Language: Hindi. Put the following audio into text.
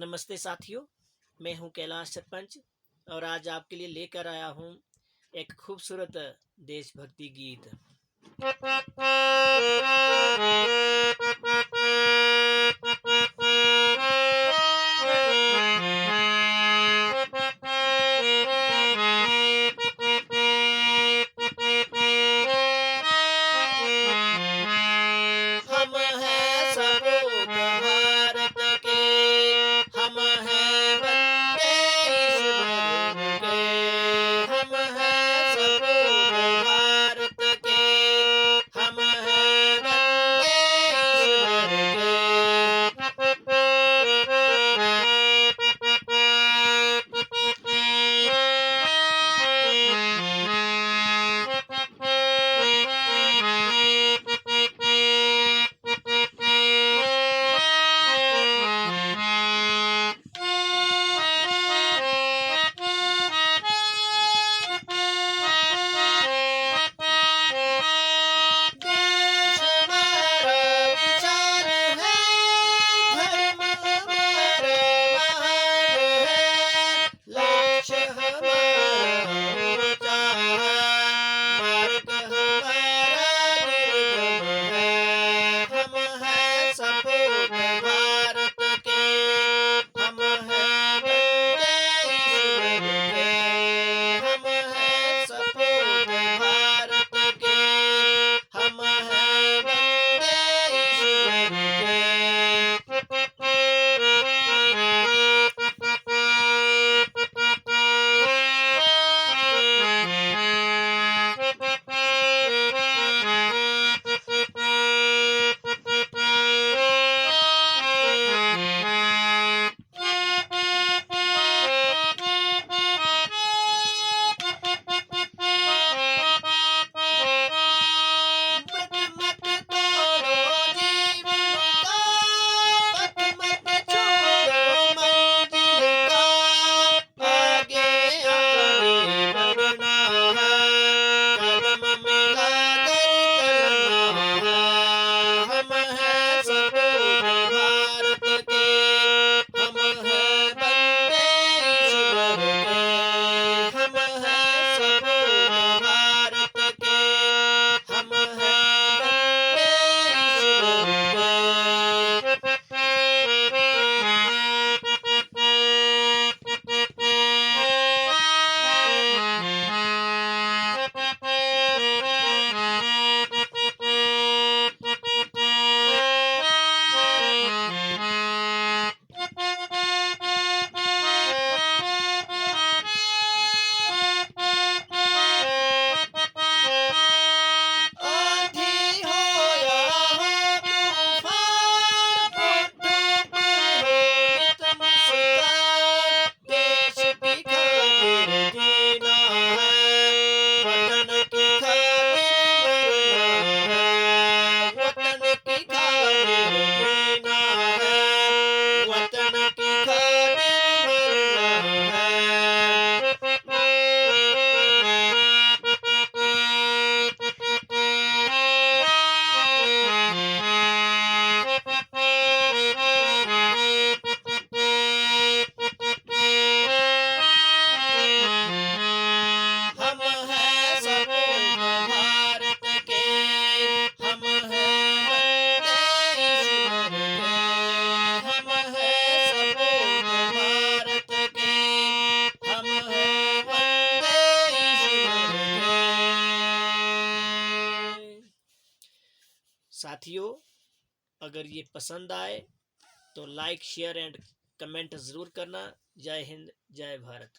नमस्ते साथियों, मैं हूं कैलाश सरपंच और आज आपके लिए लेकर आया हूं एक खूबसूरत देशभक्ति गीत। हम हैं सपूत भारत के, हम हैं वंदे ईश्वर के। हम हैं सपूत भारत के, हम हैं वंदे देश हमारा विशाल है, धर्म हमारा महान है, लक्ष्य हमारा ऊंचा है, मार्ग हमारा निर्मल है। हम हैं सपूत भारत के, हम हैं वंदे ईश्वर के। हम हैं सपूत भारत के, हम हैं वंदे ईश्वर के। मत मत तोड़ो जीवन का, मत मत छोड़ो मंजिल का, आगे आगे बढ़ना है, कदम मिला कर चलना है। हम हैं सपूत भारत के, हम हैं वंदे ईश्वर के। हम हैं सपूत भारत के, हम हैं वंदे आंधी हो या हो तूफान, होठों पर हो नित मुस्कान, देश की खातिर जीना है, वतन की खातिर मरना है। वतन की खातिर जीना है, वतन की खातिर मरना हम हैं सपूत भारत के, हम हैं वंदे ईश्वर के। हम हैं सपूत भारत के, हम हैं वंदे ईश्वर के। साथियों, अगर ये पसंद आए तो लाइक शेयर एंड कमेंट ज़रूर करना। जय हिंद, जय भारत।